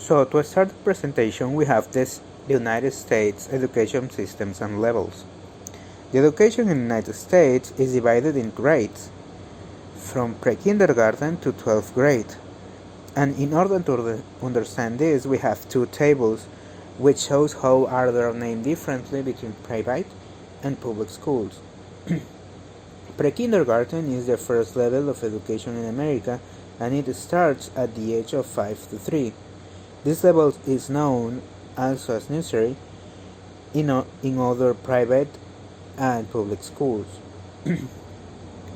So to start the presentation, we have the United States education systems and levels. The education in the United States is divided in grades, from pre-kindergarten to 12th grade. And in order to understand this, we have two tables which shows how are they named differently between private and public schools. Pre-kindergarten is the first level of education in America, and it starts at the age of 5 to 3. This level is known also as nursery in other private and public schools.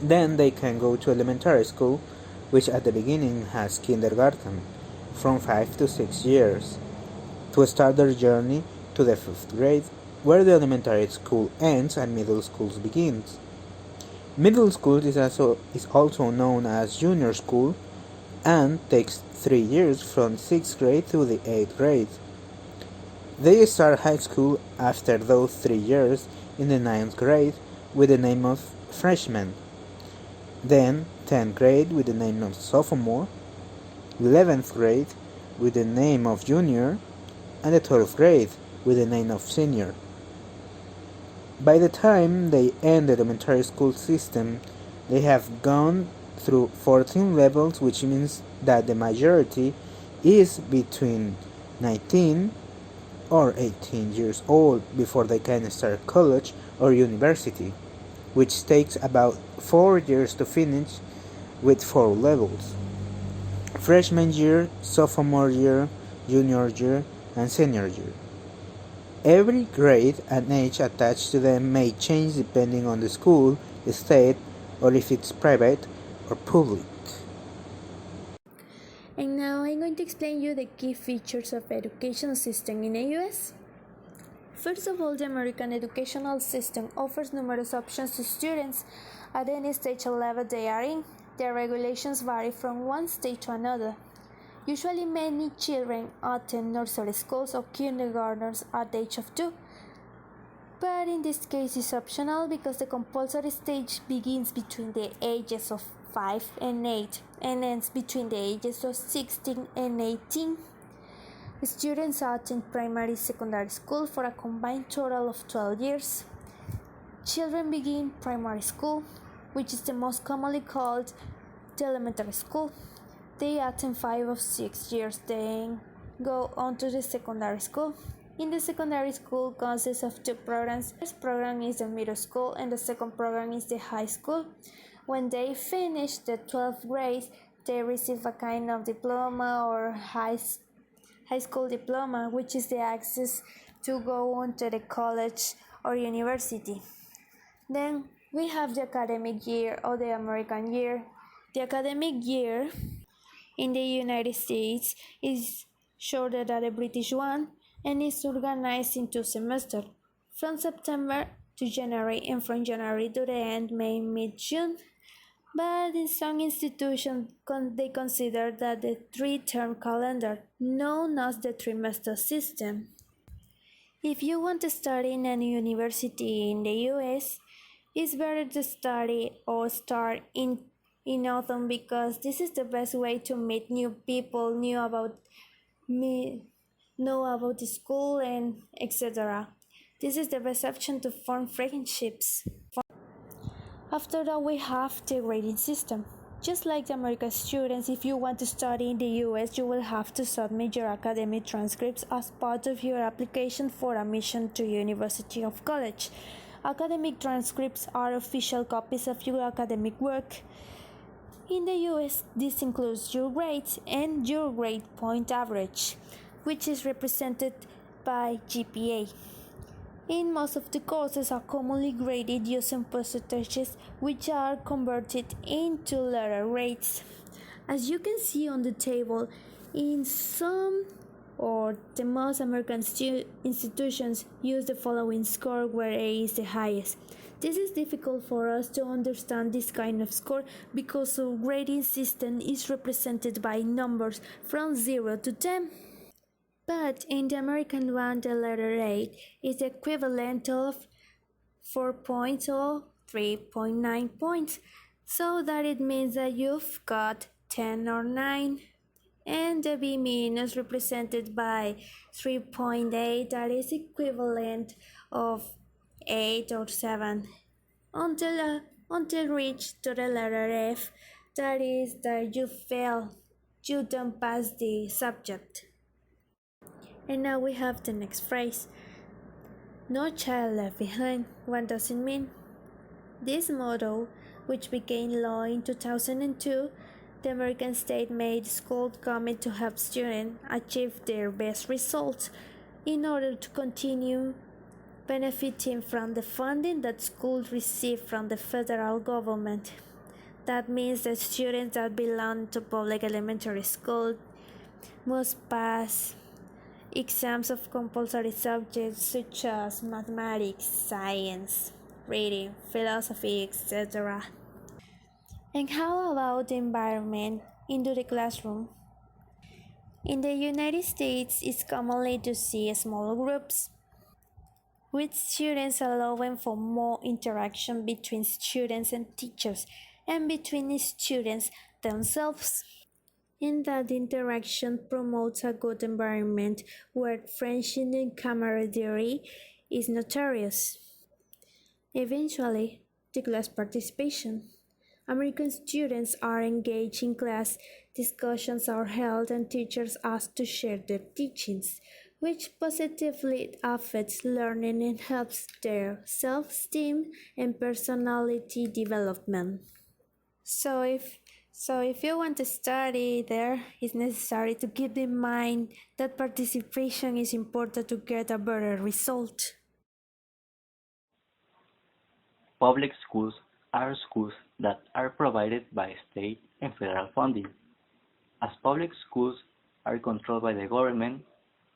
Then they can go to elementary school, which at the beginning has kindergarten, from 5 to 6 years, to start their journey to the 5th grade, where the elementary school ends and middle school begins. Middle school is also known as junior school and takes 3 years from 6th grade to the 8th grade. They start high school after those 3 years in the 9th grade with the name of freshman. Then 10th grade with the name of sophomore, 11th grade with the name of junior, and the 12th grade with the name of senior. By the time they end the elementary school system, they have gone through 14 levels, which means that the majority is between 19 or 18 years old before they can start college or university, which takes about 4 years to finish with 4 levels: freshman year, sophomore year, junior year, and senior year. Every grade and age attached to them may change depending on the school, the state, or if it's private or public. And now I'm going to explain you the key features of education system in the US. First of all, the American educational system offers numerous options to students at any stage or level they are in. The regulations vary from one state to another. Usually many children attend nursery schools or kindergartens at the age of 2. But in this case it's optional because the compulsory stage begins between the ages of 5 and 8 and ends between the ages of 16 and 18. Students attend primary and secondary school for a combined total of 12 years. Children begin primary school, which is the most commonly called the elementary school. They attend 5 or 6 years, then go on to the secondary school. In the secondary school consists of 2 programs. The first program is the middle school and the second program is the high school. When they finish the 12th grade, they receive a kind of diploma or high school diploma, which is the access to go on to the college or university. Then we have the academic year or the American year. The academic year in the United States is shorter than the British one and is organized in 2 semesters, from September to January and from January to the end May, mid-June. But in some institutions they consider that the 3-term calendar, known as the trimester system. If you want to study in any university in the US, it's better to study or start in autumn because this is the best way to meet new people, know about the school and etc. This is the best option to form friendships. After that, we have the grading system. Just like the American students, if you want to study in the US, you will have to submit your academic transcripts as part of your application for admission to university or college. Academic transcripts are official copies of your academic work. In the US, this includes your grades and your grade point average, which is represented by GPA. In most of the courses are commonly graded using percentages which are converted into letter grades. As you can see on the table, in some or the most American institutions use the following score where A is the highest. This is difficult for us to understand this kind of score because our grading system is represented by numbers from 0 to 10. But in the American one, the letter A is the equivalent of 4 points or 3.9 points, so that it means that you've got 10 or 9 and the B mean is represented by 3.8, that is equivalent of 8 or 7, until reach to the letter F, that is that you fail, you don't pass the subject. And now we have the next phrase. No child left behind. What does it mean? This motto, which became law in 2002, the American state made schools commit to help students achieve their best results in order to continue benefiting from the funding that schools receive from the federal government. That means that students that belong to public elementary school must pass exams of compulsory subjects such as mathematics, science, reading, philosophy, etc. And how about the environment into the classroom? In the United States, it's commonly to see small groups, with students allowing for more interaction between students and teachers and between students themselves. In that interaction promotes a good environment where friendship and camaraderie is notorious. Eventually, the class participation. American students are engaged in class, discussions are held, and teachers asked to share their teachings, which positively affects learning and helps their self-esteem and personality development. So if you want to study there, it's necessary to keep in mind that participation is important to get a better result. Public schools are schools that are provided by state and federal funding. As public schools are controlled by the government,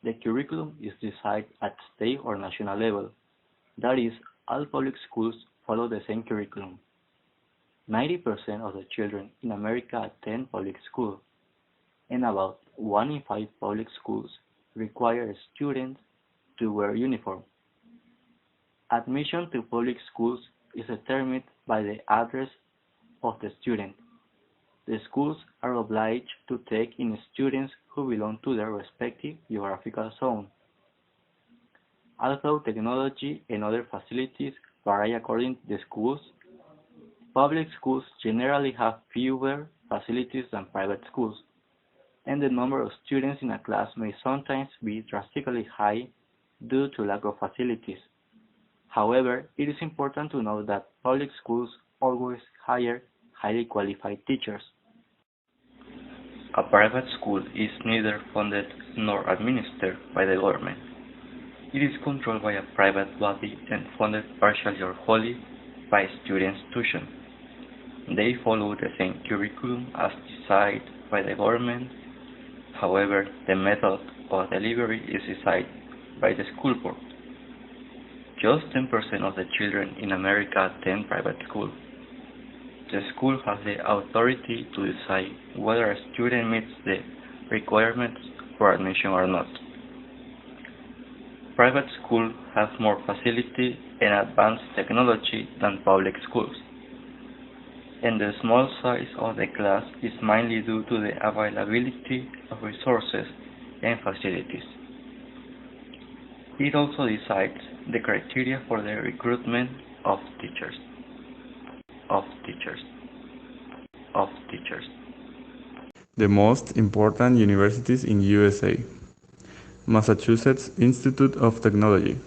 the curriculum is decided at state or national level. That is, all public schools follow the same curriculum. 90% of the children in America attend public school, and about 1 in 5 public schools require students to wear uniform. Admission to public schools is determined by the address of the student. The schools are obliged to take in students who belong to their respective geographical zone. Although technology and other facilities vary according to the schools, public schools generally have fewer facilities than private schools, and the number of students in a class may sometimes be drastically high due to lack of facilities. However, it is important to note that public schools always hire highly qualified teachers. A private school is neither funded nor administered by the government. It is controlled by a private body and funded partially or wholly by students' tuition. They follow the same curriculum as decided by the government. However, the method of delivery is decided by the school board. Just 10% of the children in America attend private school. The school has the authority to decide whether a student meets the requirements for admission or not. Private schools have more facility and advanced technology than public schools, and the small size of the class is mainly due to the availability of resources and facilities. It also decides the criteria for the recruitment of teachers. The most important universities in USA. Massachusetts Institute of Technology.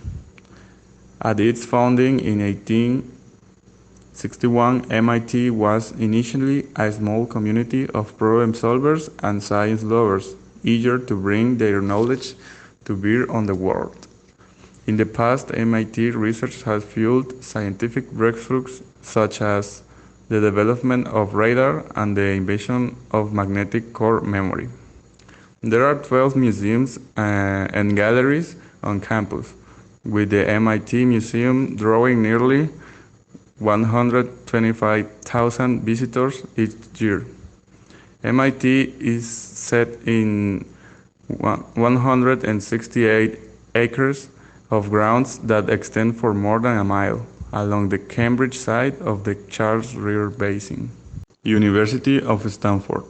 At its founding in 1861, MIT was initially a small community of problem solvers and science lovers, eager to bring their knowledge to bear on the world. In the past, MIT research has fueled scientific breakthroughs such as the development of radar and the invention of magnetic core memory. There are 12 museums and galleries on campus, with the MIT Museum drawing nearly 125,000 visitors each year. MIT is set in 168 acres of grounds that extend for more than a mile along the Cambridge side of the Charles River Basin. University of Stanford.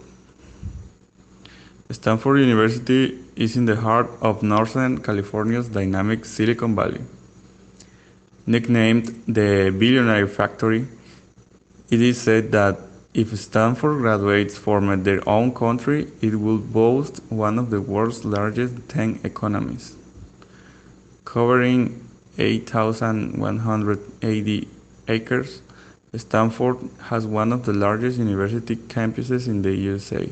Stanford University is in the heart of Northern California's dynamic Silicon Valley. Nicknamed the Billionaire Factory, it is said that if Stanford graduates formed their own country, it will boast one of the world's largest 10 economies. Covering 8,180 acres, Stanford has one of the largest university campuses in the USA,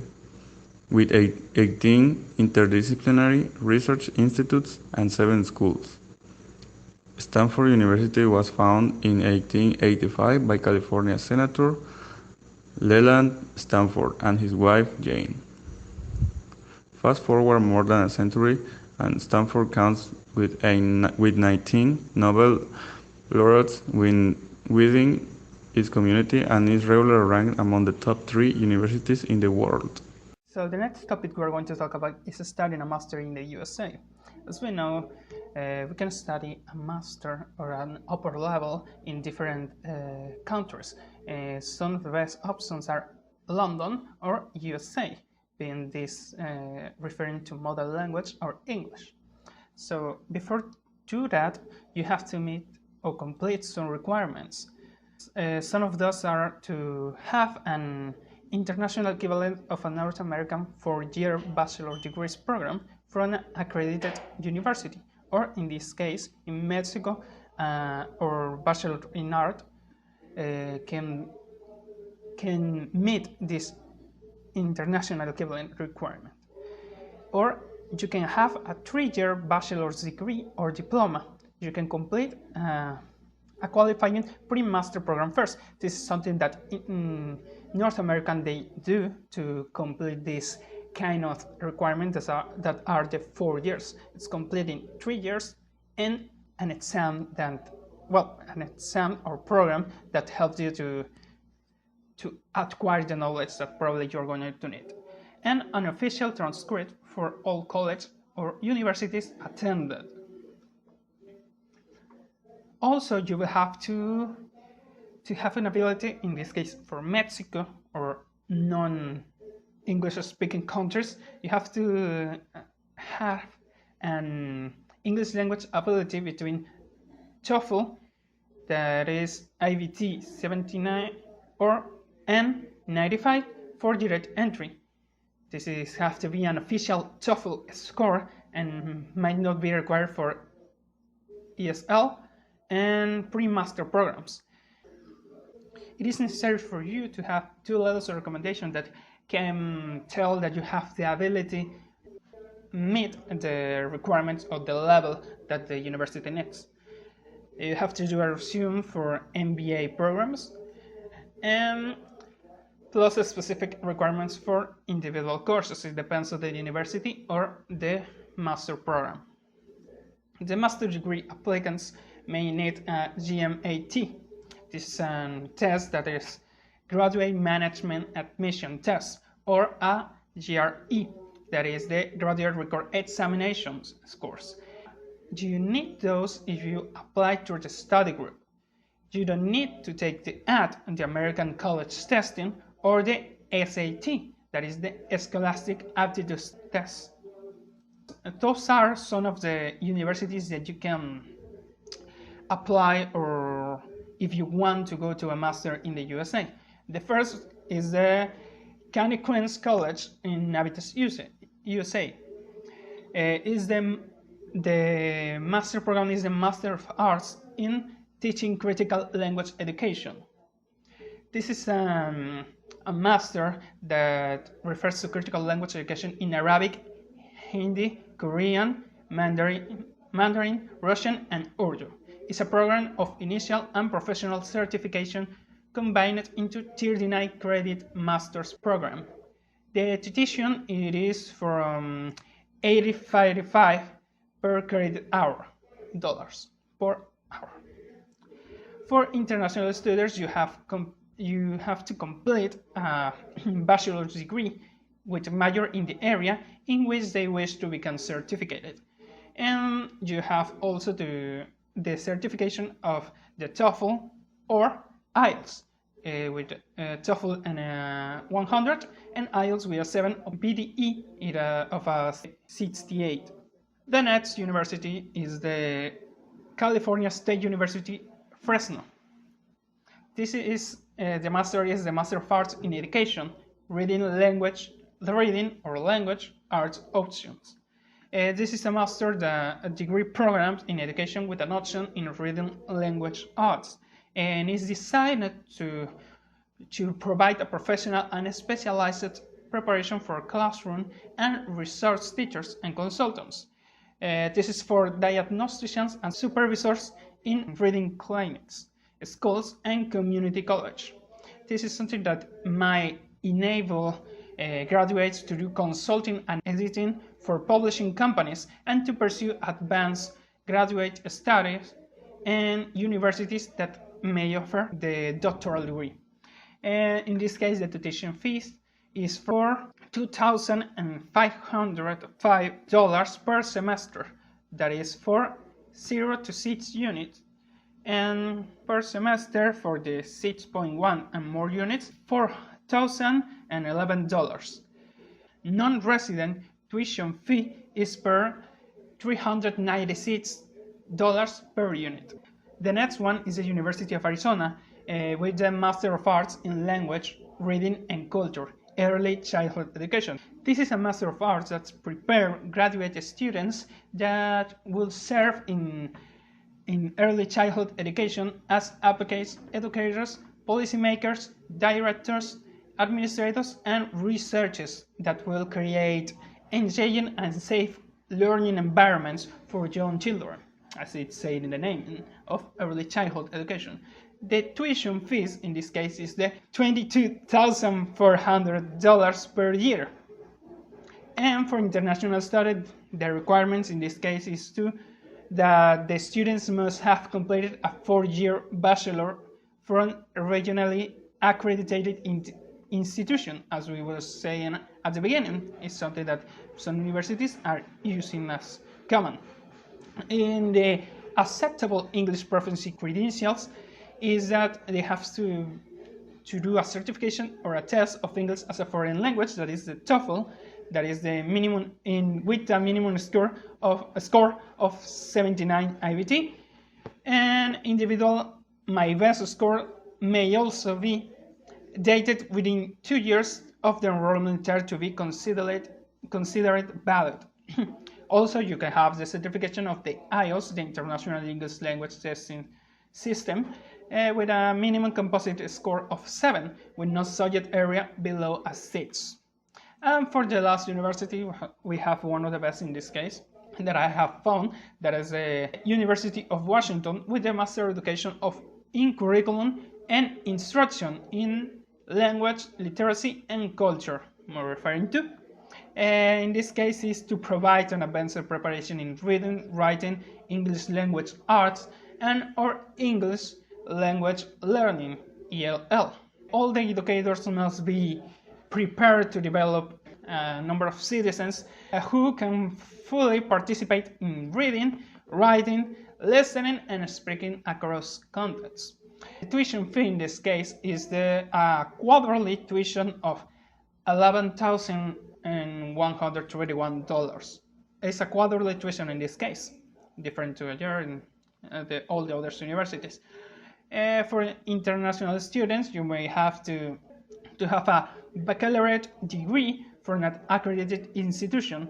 with 18 interdisciplinary research institutes and 7 schools. Stanford University was founded in 1885 by California Senator Leland Stanford and his wife Jane. Fast forward more than a century, and Stanford counts with 19 Nobel laureates within its community and is regularly ranked among the top 3 universities in the world. So the next topic we're going to talk about is studying a master in the USA. As we know, we can study a master or an upper level in different countries. Some of the best options are London or USA, being this referring to mother language or English. So before do that, you have to meet or complete some requirements. Some of those are to have an international equivalent of a North American 4-year bachelor degrees program from an accredited university, or in this case, in Mexico, or bachelor in art can meet this international equivalent requirement. Or you can have a 3-year bachelor's degree or diploma. You can complete a qualifying pre-master program first. This is something that in North American they do to complete this kind of requirements that are the 4 years. It's completing 3 years and an exam or program that helps you to acquire the knowledge that probably you're going to need, and an official transcript for all college or universities attended. Also, you will have to have an ability, in this case for Mexico or non-English speaking countries, you have to have an English language ability between TOEFL, that is IBT 79, or N95 for direct entry. This have to be an official TOEFL score and might not be required for ESL and pre-master programs. It is necessary for you to have 2 letters of recommendation that can tell that you have the ability meet the requirements of the level that the university needs. You have to do a resume for MBA programs, and plus specific requirements for individual courses. It depends on the university or the master program. The master degree applicants may need a GMAT. This is a test that is Graduate Management Admission Test, or a GRE, that is the Graduate Record Examinations scores. You need those if you apply to the study group. You don't need to take the ACT, the American College Testing, or the SAT, that is the Scholastic Aptitude Test. Those are some of the universities that you can apply, or if you want to go to a master in the USA. The first is the County Queens College in Navitas, USA. The master program is the Master of Arts in Teaching Critical Language Education. This is a master that refers to critical language education in Arabic, Hindi, Korean, Mandarin, Russian, and Urdu. It's a program of initial and professional certification combined into 39 credit master's program. The tuition it is from $85 per credit hour, dollars per hour. For international students, you have to complete a bachelor's degree with a major in the area in which they wish to become certificated. And you have also the certification of the TOEFL or IELTS. with TOEFL and 100, and IELTS with a 7, PDE of a 68. The next university is the California State University, Fresno. This is the Master of Arts in Education, reading or language arts options. This is a degree program in education with an option in reading language arts, and is designed to provide a professional and specialized preparation for classroom and research teachers and consultants. This is for diagnosticians and supervisors in reading clinics, schools, and community college. This is something that might enable graduates to do consulting and editing for publishing companies and to pursue advanced graduate studies in universities that may offer the doctoral degree. In this case, the tuition fees is for $2,505 per semester. That is for 0 to 6 units, and per semester for the 6.1 and more units, $4,011. Non-resident tuition fee is per $396 per unit. The next one is the University of Arizona with the Master of Arts in Language, Reading and Culture, Early Childhood Education. This is a Master of Arts that prepares graduate students that will serve in early childhood education as advocates, educators, policymakers, directors, administrators, and researchers that will create engaging and safe learning environments for young children, as it's said in the name of early childhood education. The tuition fees in this case is the $22,400 per year. And for international study, the requirements in this case is that the students must have completed a 4-year bachelor from a regionally accredited institution. As we were saying at the beginning, it's something that some universities are using as common. In the acceptable English proficiency credentials is that they have to do a certification or a test of English as a foreign language, that is the TOEFL, that is the minimum with a minimum score of 79 IBT, and individual My Best score may also be dated within 2 years of the enrollment term to be considered valid. Also, you can have the certification of the IELTS, the International English Language Testing System, with a minimum composite score of 7, with no subject area below a 6. And for the last university, we have one of the best in this case that I have found, that is the University of Washington with the Master Education in Curriculum and Instruction in Language, Literacy, and Culture, I'm referring to. In this case is to provide an advanced preparation in reading, writing, English language arts, and or English language learning, ELL. All the educators must be prepared to develop a number of citizens who can fully participate in reading, writing, listening, and speaking across contexts. The tuition fee in this case is the quarterly tuition of $11,121. It's a quarterly tuition in this case, different to a year in all the other universities. For international students, you may have to have a baccalaureate degree from an accredited institution,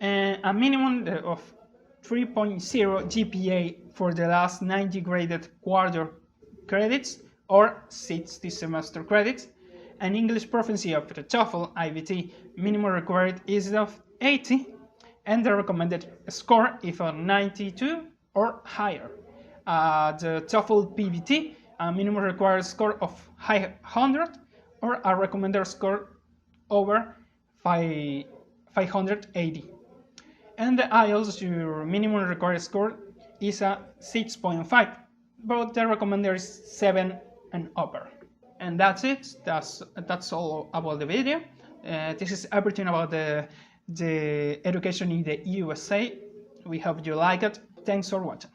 and a minimum of 3.0 GPA for the last 90 graded quarter credits or 60 semester credits, an English proficiency of the TOEFL IBT minimum required is of 80, and the recommended score is of 92 or higher. The TOEFL PBT, a minimum required score of 100, or a recommended score over 580. And the IELTS, your minimum required score is a 6.5, but the recommended is 7 and upper. And that's it. That's all about the video. This is everything about the education in the USA. We hope you like it. Thanks for watching.